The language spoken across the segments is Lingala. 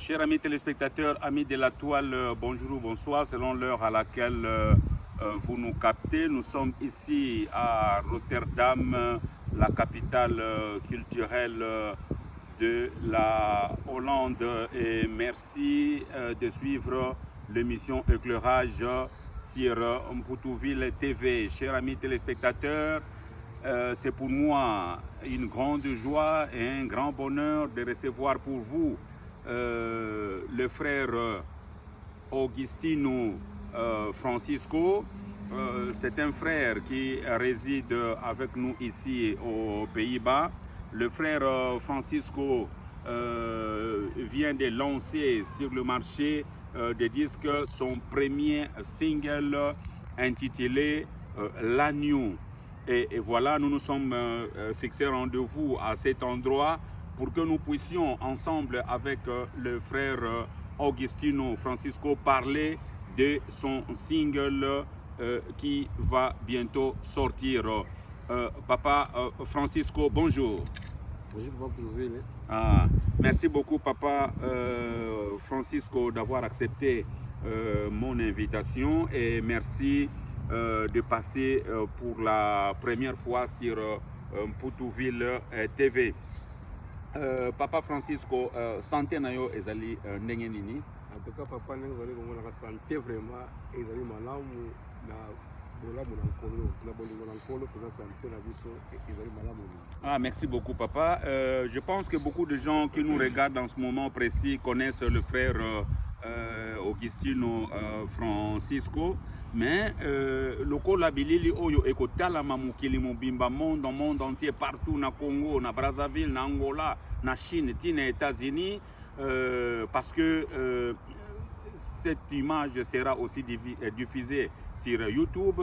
Chers amis téléspectateurs, amis de la toile, bonjour ou bonsoir, selon l'heure à laquelle vous nous captez. Nous sommes ici à Rotterdam, la capitale culturelle de la Hollande. Et merci de suivre l'émission Éclairage sur Mputouville TV. Chers amis téléspectateurs, c'est pour moi une grande joie et un grand bonheur de recevoir pour vous le frère Augustino Francisco. C'est un frère qui réside avec nous ici aux Pays-Bas. Le frère Francisco vient de lancer sur le marché des disques son premier single intitulé L'Agneau. Et voilà, nous nous sommes fixés rendez-vous à cet endroit pour que nous puissions ensemble avec le frère Augustino Francisco parler de son single qui va bientôt sortir. Papa Francisco, bonjour. Bonjour, Papa Plouvel. Merci beaucoup, Papa Francisco, d'avoir accepté mon invitation et merci de passer pour la première fois sur Mputouville TV. Papa Francisco, santé nayo ezali ndenge nini? En tout cas, papa n'ezali komona ka santé vraiment ezali malamu na bolamu na nkolo na bolingo na nkolo pour santé na biso ezali malamu. Merci beaucoup, papa. Je pense que beaucoup de gens qui nous regardent en ce moment précis connaissent le frère Augustino Francisco. Mais lokola bilili oyo ekotalama mokili mobimba monde entier, partout na Congo, na Brazzaville, na Angola, na Chine, tina États-Unis, parce que cette image sera aussi diffusée sur YouTube.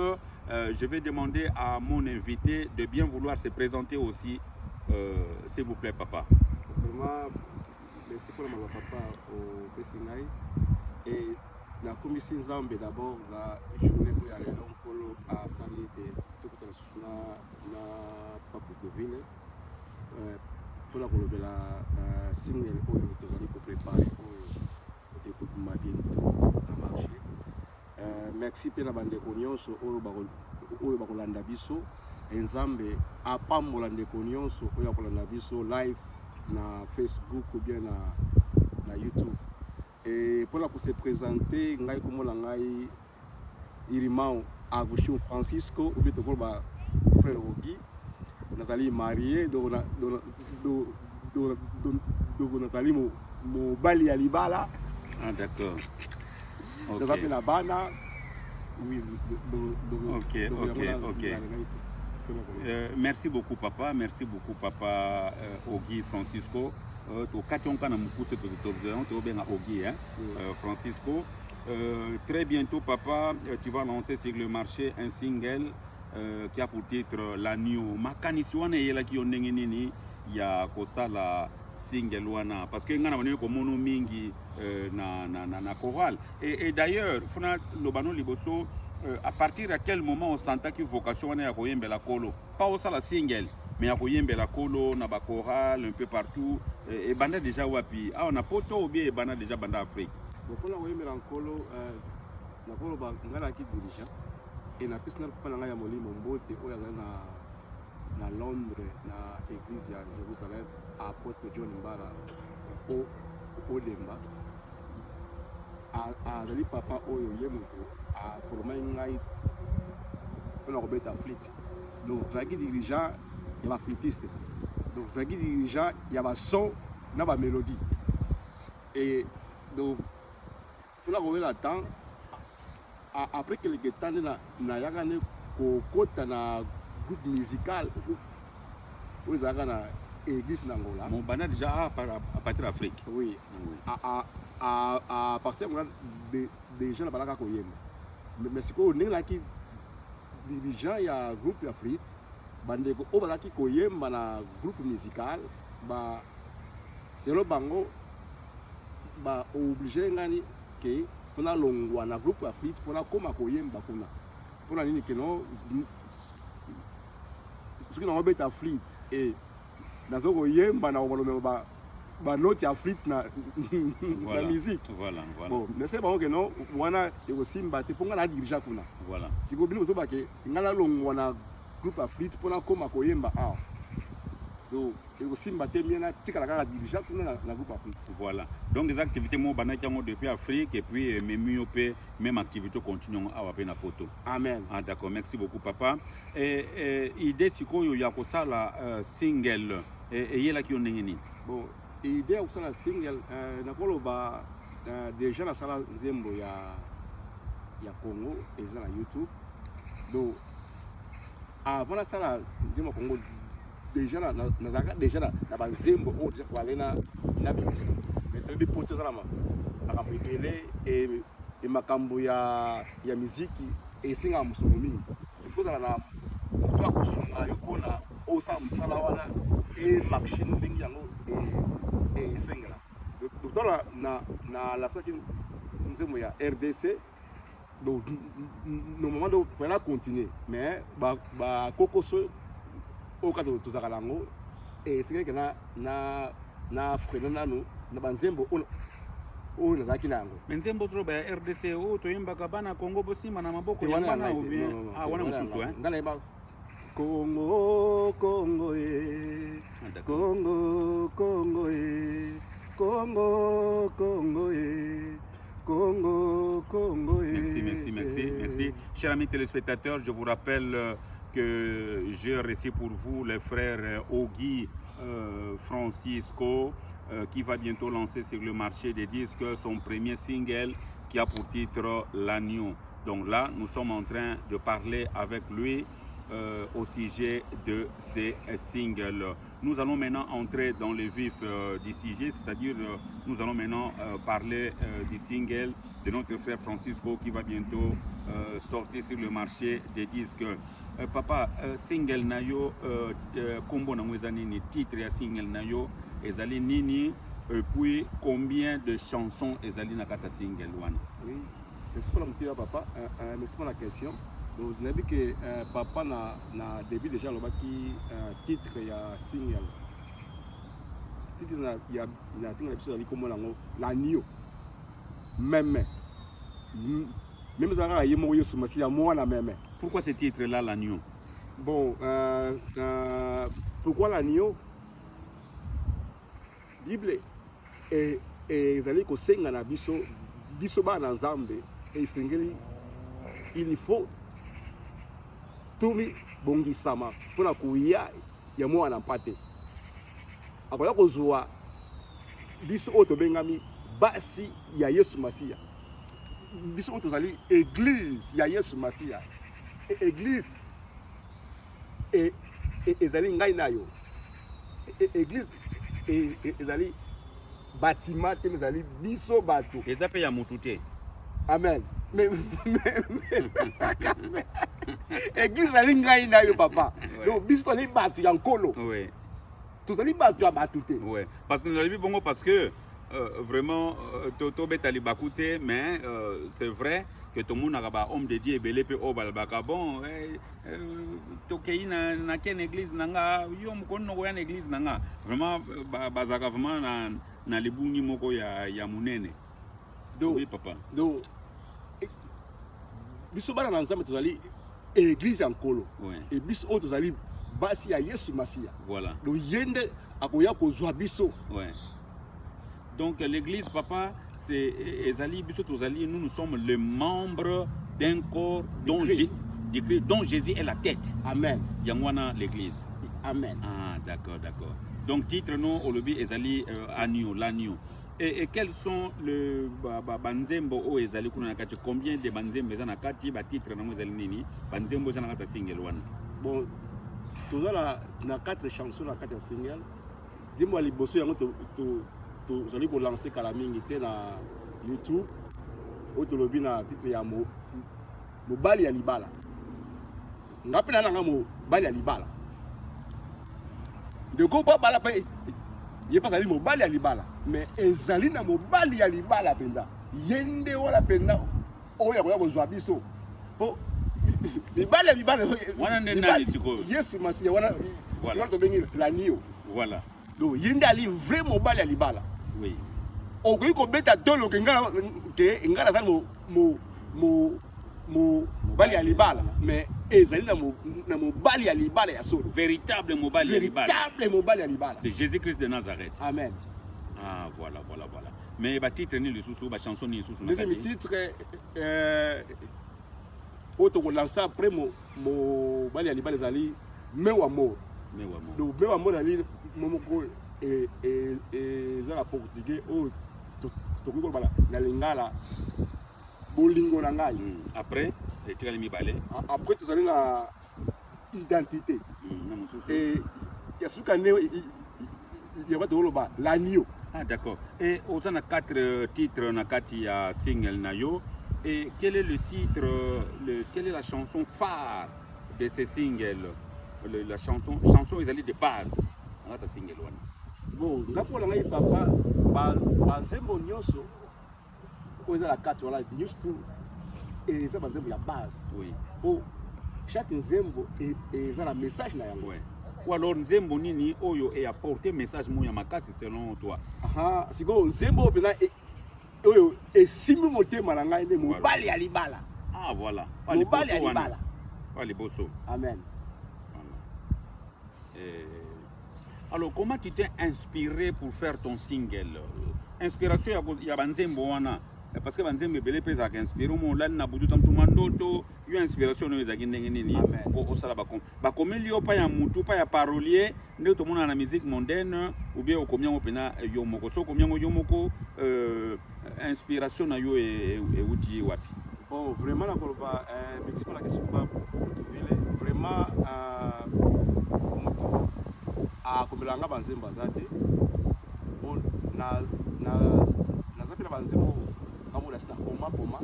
Je vais demander à mon invité de bien vouloir se présenter aussi, s'il vous plaît, papa. Vraiment, merci pour ma papa au Pessingaï. Et la commission Zambé d'abord, la journée où il y a l'oncolo à Salite, tout na Papoutoville, pour la single où nous allons préparer pour ma bientôt à marcher. Merci pour la bande de Cognos, où Bakolanda Biso, et Zambé, à Pambolande de Cognos, où Bakolanda Biso live na Facebook ou bien na YouTube. Et pour se présenter, ngai komona ngai Irimao Agustin Francisco ou bien tokoba frère Ogi, nazali marié donc nazali mo bali ya libala. D'accord. Nazali na bana. Oui. Ok. Merci beaucoup, papa. Merci beaucoup, papa Ogi Francisco. Francisco. Très bientôt, papa, tu vas lancer sur le marché un single qui a pour titre L'Agneau. Makaniswana yela ki ondenge nini ya kosala single wana parce que ngana bana ko mono mingi na chorale et d'ailleurs funa lobano liboso à partir de quel moment on sentait que vocation wana ya koyembela kolo pas au sala single mais à koyembela kolo na ba chorale un peu partout et banda déjà wapi on a poto ou bien banda déjà banda Afrique beaucoup la koyembela kolo na kolo ba ngala ki dirigeant et na piste na pana ngaya molimo mbote oya na Londres na église ya Jérusalem à Apôtre John Mbara au Demba a dali papa oyo yemuto a formé ngai on a robeta flûte donc nagi dirigeant il y a flûtiste donc nagi dirigeant il y a son na ba mélodie et donc pour la robeta temps après que le guitar na yagane ko kota na groupe musical où ils ont église d'Angola. Mon banat déjà à partir d'Afrique. Oui. À partir des gens là-bas qui mais c'est qu'on est là qui dirigeant il y a groupe d'Afrique. Bande ko obala ki koyemba na groupe musical ba c'est le bango ba obligé ngani que on a longwa na groupe d'Afrique pour na koma koyemba kuna. Pour na nini que non ce qui n'a pas été fleet et dans ce yemba na ba note ya flûte na Voilà. na musique. Voilà, voilà. Bon, mais c'est pas que non, wana ekosimba te ponga na dirija kuna. Voilà. Si ko bino zoba ke ngala longwa na groupe ya flûte pona koma koyemba ah. Donc ekosimba te miena tikala kaka dirija kuna na groupe ya flûte. Voilà. Donc des activités mo banaki yango depuis Afrique et puis même même activité continue awa pe na poto. Amen. Ah d'accord, merci beaucoup papa. Et idée sikoyo ya kosala single et yela ki onengeni. Bon, idée ya kosala single nakoloba déjà na sala nzembo ya Congo eza na YouTube. Donc avant la sala nzembo Congo déjà nazaka déjà na banzembo o déjà faut aller na bimisa. Mais to bi poto za na kapitele et makambo ya musique et singa musolo mingi. Il faut ça na to akosunga yokona o sa musala wana et machine ndingi yango et singla. Donc na la sortie nzembo ya RDC. Donc normalement donc faut la continuer mais ba kokoso au cas où tous akalango et c'est que na frère nanu na banzembo o na zaki nango Nzembo trop ba RDC o to yemba kabana Congo bosima na maboko ya bana ou bien wana mususu ngala yeba Congo Congo e Congo Congo e Congo Congo e Congo Congo e. Merci. Chers amis téléspectateurs, je vous rappelle que j'ai reçu pour vous le frère Ogi Francisco qui va bientôt lancer sur le marché des disques son premier single qui a pour titre L'Agneau. Donc là, nous sommes en train de parler avec lui au sujet de ces singles. Nous allons maintenant entrer dans le vif du sujet, c'est-à-dire nous allons maintenant parler du single de notre frère Francisco qui va bientôt sortir sur le marché des disques. Papa, single nayo kombo na mweza nini, titre ya single nayo ezali nini, et puis combien de chansons ezali na kata single wana? Oui, merci pour la motivation papa, merci pour la question. Donc on a vu que papa na début déjà le baki titre ya single. Titre na single episode ali kombo nango L'Agneau. Même ça y est mouillé sur ma moi la même. Pourquoi ce titre-là, L'Agneau? Bon, pourquoi L'Agneau? Bible et ezali ko senga na biso ba na Nzambe et sengeli il faut tumi bongisama pona kuya ya mwana mpate. Akoya kozwa biso oto bengami basi ya Yesu Masia. Biso oto zali église ya Yesu Masia. Église et ezali ngai nayo. Église et ezali bâtiment te ezali biso bato. Eza pe ya mutu te. Amen. Mais église ezali ngai nayo papa. Donc biso ali bato ya nkolo. Oui. Tout ali bato ya bato te. Oui. Parce que nous avons bongo parce que vraiment toto betali bakute mais c'est vrai que tout le monde a ba homme de Dieu belé pe obalbaka bon tokei na ken église nanga yo mkono ko ya église nanga vraiment bazaka vraiment na libungi moko ya munene. Donc oui papa. Donc biso bana na Nzambe tozali église ya nkolo. Oui. Et biso o tozali basi ya Yesu Masia. Voilà. Donc yende akoya kozwa biso. Ouais. Donc l'église, papa, c'est Ezali, Bissotozali, nous sommes les membres d'un corps dont Jésus est la tête. Amen. Yangwana l'église. Amen. Ah, d'accord. Donc titre non, Olobi Ezali Agneau, L'Agneau. Et quels sont le banzembo o Ezali kunakati? Combien de banzembo ezana kati ba titre na Ezali nini? Banzembo ezana kata single wana. Bon, tout ça na 4 chansons na 4 singles. Dis-moi les bosso yango vous allez lancer Kalamingi na YouTube. Otolobi na titre ya mobali ya libala. Ngapena na mobali ya libala. De ko pa bala pa ye pas ali mobali ya libala, mais ezali na mobali ya libala penza. Yende wala penza oya ko kozwa biso. Po libala ya libala wana ndenali siko. Yesu Masia wana to bengi L'Agneau. Voilà. donc yinde ali vrai mobali ya libala oui okoki kobeta tolo ke ngala za mobali ya libala mais ezali na mobali ya libala ya solo véritable mobali ya libala véritable mobali ya libala c'est Jésus-Christ de Nazareth. Amen. Ah voilà. Mais ba titre ni le sous ba chanson ni sous na deuxième titre auto ko lancer après mobali ya libala ezali mewa mo donc mewa mo ali momoko ezala portugais o tokiko bala na lingala bolingo na ngai après etikali mibale après tozali na identité na mususu et yasuka ne ya bato loba l'agneau. Ah d'accord. Et on a 4 titres na kati ya single na yo et quel est le titre quelle est la chanson phare de ces singles la chanson ezali de base na ta single wana. Bon, ngapola ngai papa bazembo nyonso oza la 4 wala news pour et ça bazembo ya base. Oui. Pour chaque nzembo et ça la message na yango. Ouais. Ou alors nzembo nini oyo et apporter message moya makasi selon toi. Aha, siko nzembo pena oyo esimi motema na ngai ne mobali ya libala. Ah voilà. Mobali ya libala. Pas les bosso. Amen. Alors, comment tu t'es inspiré pour faire ton single? Inspiration, il y a Banzembo wana. Parce que Banzembo belé pesa inspiré mon là na butu tamsu mandoto, yo inspiration no ezaki ndenge nini au sala ba kom. Ba komeli yo pa ya mutu pa ya parolier, nde to mona na musique mondaine ou bien au combien opena yo moko so combien yo moko inspiration na yo et outil wapi. Bon, vraiment la koloba merci pour la question pas vraiment a komelanga banzembo azate bon na zapela banzembo kamola sita koma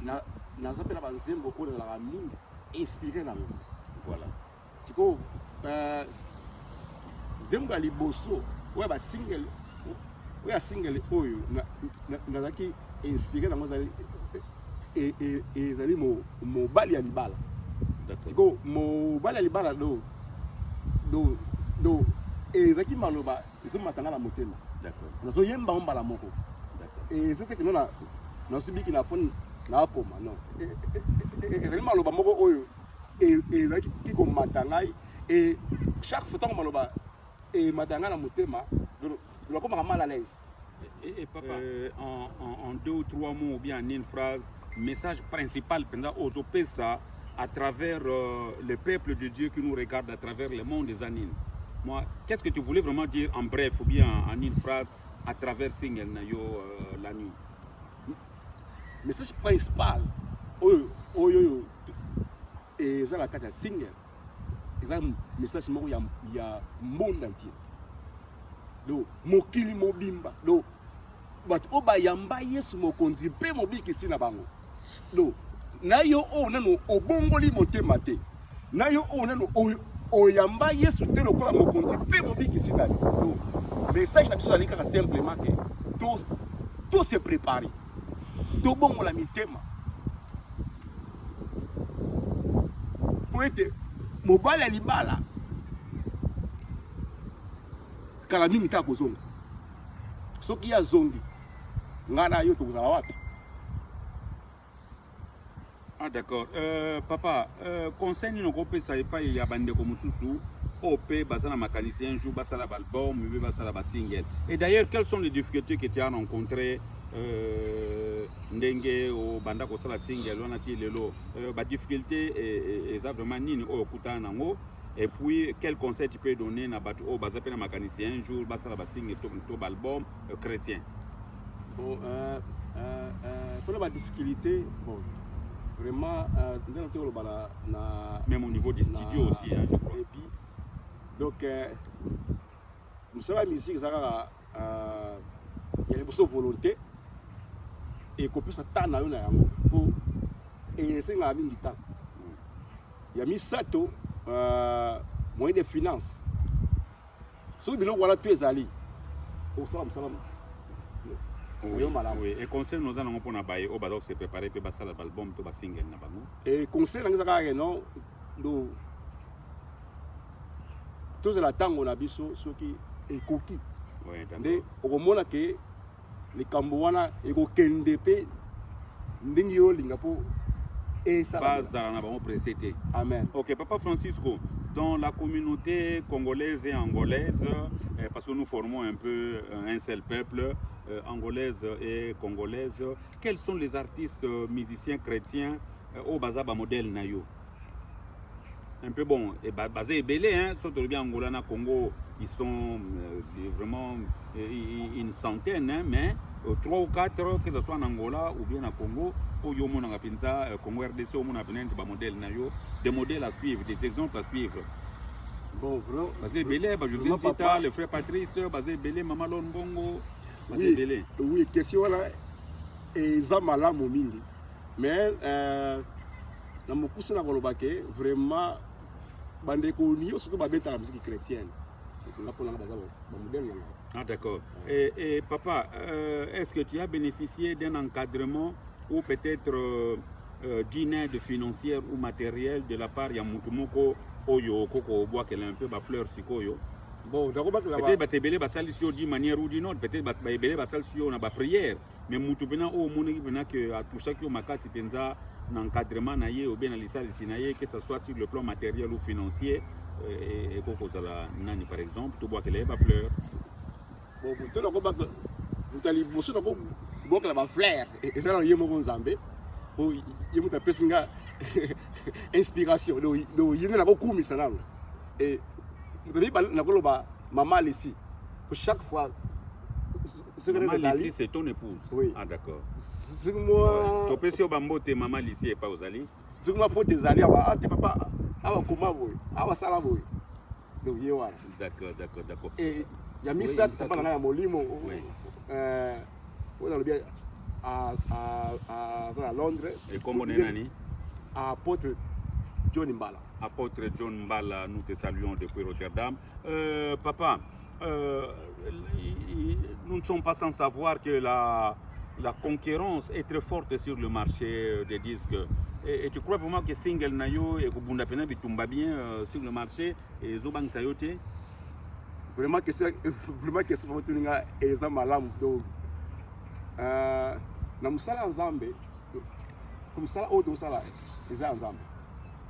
na zapela banzembo ko la mingi inspiré na voilà siko zembo ali bosso ouais ba single oyo na zaki inspiré na mozali et ezali mobali ya libala siko mobali ya libala do ezaki maloba ezomatanga na motema d'accord nazo yemba mbala moko d'accord et c'était que non na sibiki na fone na poma non ezali maloba moko oyo ezaki kiko matangai et chaque fois que maloba et matanga na motema do comme mal à l'aise. Et papa, en 2 ou 3 mots ou bien en une phrase, message principal pendant aux OPESA à travers le peuple de Dieu qui nous regarde à travers le monde des années. Moi, qu'est-ce que tu voulais vraiment dire en bref ou bien en une phrase à travers Single Nayo la nuit? Message principal, et ça la carte de Single, c'est un message il y a monde entier. Do mokili mobimba do but obayamba yesu mokonzi pe mobiki sina bango do nayo o nano obongoli motema te nayo o nano oyamba yesu te lokola mokonzi pe mobiki sina do message na biso ali kaka simplement que tout se préparer to bongola mitema pour être mobali alibala kala mingi ta kozonga soki ya zongi ngana yo tokozala wapi. Ah d'accord. Papa, conseil ni noko pesa epa ya bandeko mususu OP basana mécanicien jour basala album mais basala ba single. Et d'ailleurs quelles sont les difficultés que tu as rencontrées ndenge o banda ko sala single wana ti lelo ba difficulté et ça vraiment nini o kutana nango. Et puis, quel conseil tu peux donner à Batou au Bazapena mécanicien un jour, Basala Bassing et tout album chrétien? Bon, pour la difficulté, bon, vraiment, même au niveau du studio aussi, hein, je crois. Et puis, donc, nous sommes la musique, il y a des volonté et qu'on puisse attendre pour et c'est un mingi temps. Il y a mis ça tout. Moyen de finances. Si vous voilà tous les alliés, au salam. Oui, et conseil nous allons pour nabaye au badok se préparer pour basser l'album to single na bango. Et conseil nous allons non do tozala ntango na biso soki ekoki nde okomona ke likambo wana ekokende mpe ndenge yo olinga mpo bazala na bango pressé te. Amen. Ok, Papa Francisco, dans la communauté congolaise et angolaise, parce que nous formons un peu un seul peuple, angolaise et congolaise, quels sont les artistes musiciens chrétiens au Bazaba modèle Nayo? Un peu bon, et basé belé, hein, surtout bien Angola, na Congo, ils sont vraiment une centaine, hein, mais 3 ou 4, que ce soit en Angola ou bien en Congo, au Yomo Nangapinza, Congo RDC, au Monapinent, modèle Nayo, des modèles à suivre, des exemples à suivre. Bon, vraiment. Basé belé, José Tita, le frère Patrice, basé belé, Maman Longbongo, basé belé. Oui, question là, et Zamala Momindi. Mais, dans mon coup, c'est vraiment. Surtout la musique chrétienne. Ah d'accord. Et papa, est-ce que tu as bénéficié d'un encadrement ou peut-être d'une aide financière ou matérielle de la part de Yamutumoko Oyo Koko Oboa qu'elle a un peu ma fleur sikoyo? Bon, peut-être que tu as d'une manière ou d'une autre, peut-être que tu as une prière, mais Mutubena au monde que à tout ça qui m'a cassé pensa l'encadrement ou bien que ce soit sur le plan matériel ou financier, et nani par exemple, tu vois que les fleurs. Bon, tu as la fleur, et ça, il y a mon zambé, il y a une inspiration, il y a beaucoup de choses. Et maman ici, pour chaque fois. Maman ici, c'est ton épouse. Oui. Ah d'accord. Moi. Tu peux si tu maman ici et pas aux alliés. Tu moi faut tes alliés, ah tes papa, ah comment vous, ah ça là vous. Donc il y a. D'accord, d'accord, d'accord. Et il y a mis ça, ça pas dans la molimo. Oui. On a le bien à Londres. Et comment on est nani? Apôtre John Mbala. Apôtre John Mbala, nous te saluons depuis Rotterdam. Papa, nous ne sommes pas sans savoir que la concurrence est très forte sur le marché des disques. Et tu crois vraiment que Single Nayo et Kubunda Pena bitumba bien sur le marché et Zobang Sayote? Vraiment que c'est vraiment tuninga eza malamu donc na musala nzambe comme ça auto sala eza nzambe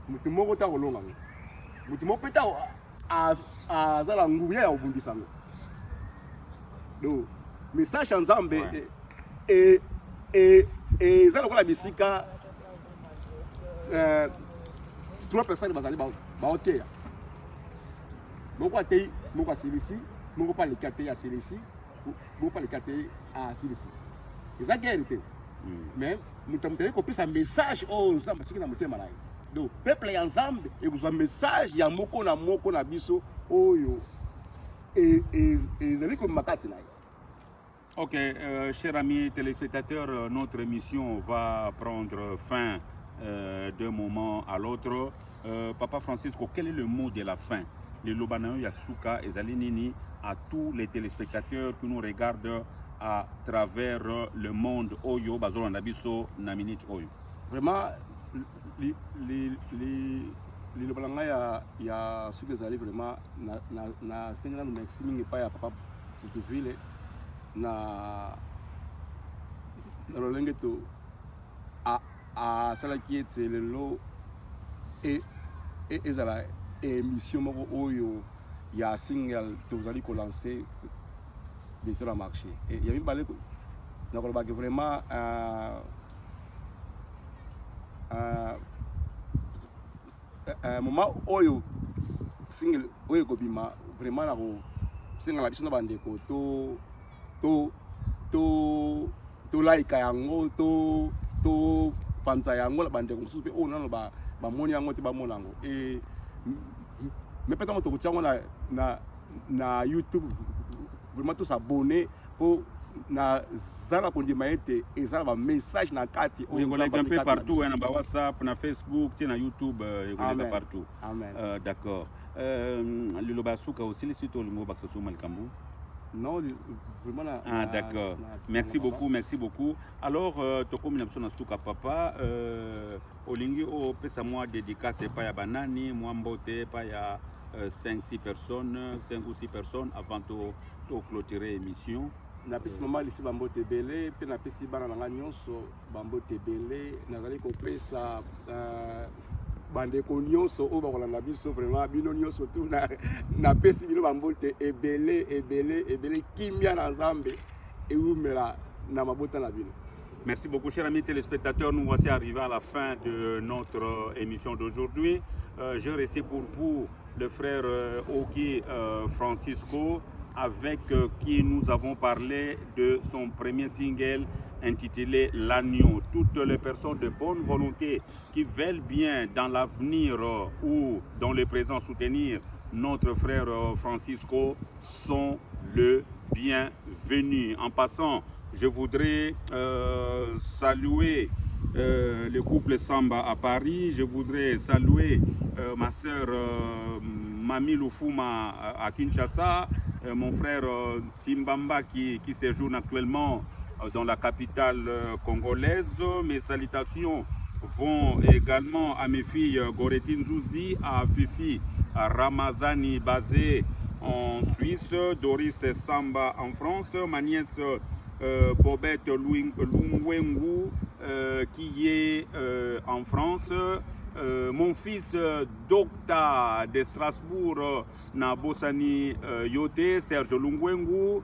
mutu moko ta kolonga mutu moko peta azala nguya ya obundisa ngo donc message nzambe et eza lokola bisika 3 personnes bazali ba hotel moko atei moko asilisi moko pa likate ya silisi moko pa likate a silisi eza guerre te mais mutamutele ko pesa message o nzambe tiki na mutema na ye donc peuple ya nzambe ekozwa message ya moko na biso oyo ezali ko makati na ye. Ok, chers amis téléspectateurs, notre émission va prendre fin d'un moment à l'autre. Papa Francisco, quel est le mot de la fin? Le Lobanayo Yasuka et Zalinini à tous les téléspectateurs qui nous regardent à travers le monde Oyo, Bazolo Nabiso, Naminit Oyo. Vraiment, les Lobanaya Yasuka Zali, vraiment, na Sénégal, merci, mais pas à Papa Poutouville. Na lolenge to a salaki ete lelo ezala émission moko oyo ya single tozali ko lancer bientôt na marché et ya mibale na koloba que vraiment moment oyo single oyo kobima vraiment na ko single la biso na bandeko to like yango to panza yango la bande mosusu pe ona ba moni yango te ba mona yango et mais peut-être to tiango na YouTube vraiment tous abonner pour na zala kondima ete ezala ba message na kati on est un peu partout na ba WhatsApp na Facebook na YouTube et partout. Amen. D'accord. Le Lobasuka aussi les sites le mot baksasu malkambu. Non, vraiment. Ah, d'accord. Merci beaucoup, merci beaucoup. Alors, toko minapso na suka papa, olingi o pesa moi dédicace pa ya banani, moi mbote pa ya 5 ou 6 personnes avant de clôturer l'émission. napesi mama lisi bambote ebele mpe napesi bana na nga nyonso bambote ebele nazali kopesa bandeko nyonso oyo bakolanda biso vraiment bino nyonso tu napesi bino bambote ebele kimia na nzambe ewumela na mabota na bino. Merci beaucoup, chers amis téléspectateurs. Nous voici arrivés à la fin de notre émission d'aujourd'hui. Je reçois pour vous le frère Oki Francisco, avec qui nous avons parlé de son premier single intitulé L'Agneau. Toutes les personnes de bonne volonté qui veulent bien dans l'avenir ou dans le présent soutenir notre frère Francisco sont le bienvenu. En passant, je voudrais saluer le couple Samba à Paris. Je voudrais saluer ma sœur Mami Lufuma à Kinshasa, mon frère Simbamba qui séjourne actuellement dans la capitale congolaise. Mes salutations vont également à mes filles Goretine Zouzi, à Fifi à Ramazani basée en Suisse, Doris Samba en France, ma nièce Bobette Lungwengu qui est en France, mon fils Docta de Strasbourg na Bossani Yote, Serge Lungwengu,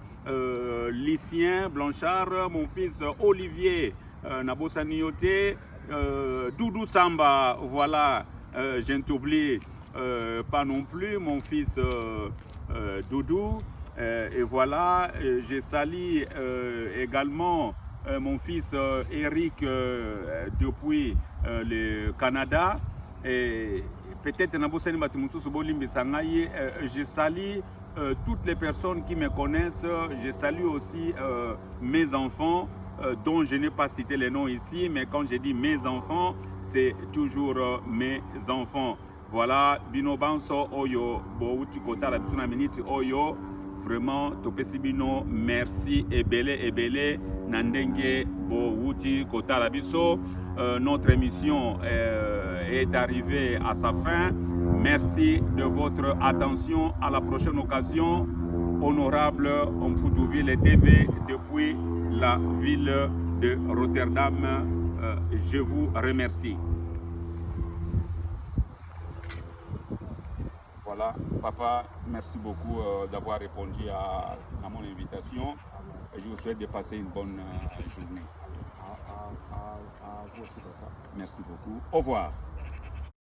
Lucien Blanchard, mon fils Olivier na Bossani Yote, Doudou Samba, voilà, je ne t'oublie pas non plus, mon fils Doudou. Et voilà, je salue également mon fils Eric depuis le Canada. Et peut-être je salue toutes les personnes qui me connaissent. Je salue aussi mes enfants dont je n'ai pas cité les noms ici, mais quand je dis mes enfants, c'est toujours mes enfants. Voilà, Bino Banso Oyo, Bouti Kota la Bisuna Minute Oyo. Vraiment, Topesi Bino, merci ebele Nandenge Bouti Kota la Biso. Notre émission est arrivée à sa fin. Merci de votre attention. À la prochaine occasion. Honorable Mputouville TV depuis la ville de Rotterdam. Je vous remercie. Voilà, papa, merci beaucoup d'avoir répondu à mon invitation. Je vous souhaite de passer une bonne journée. Vous aussi, papa. Merci beaucoup. Au revoir.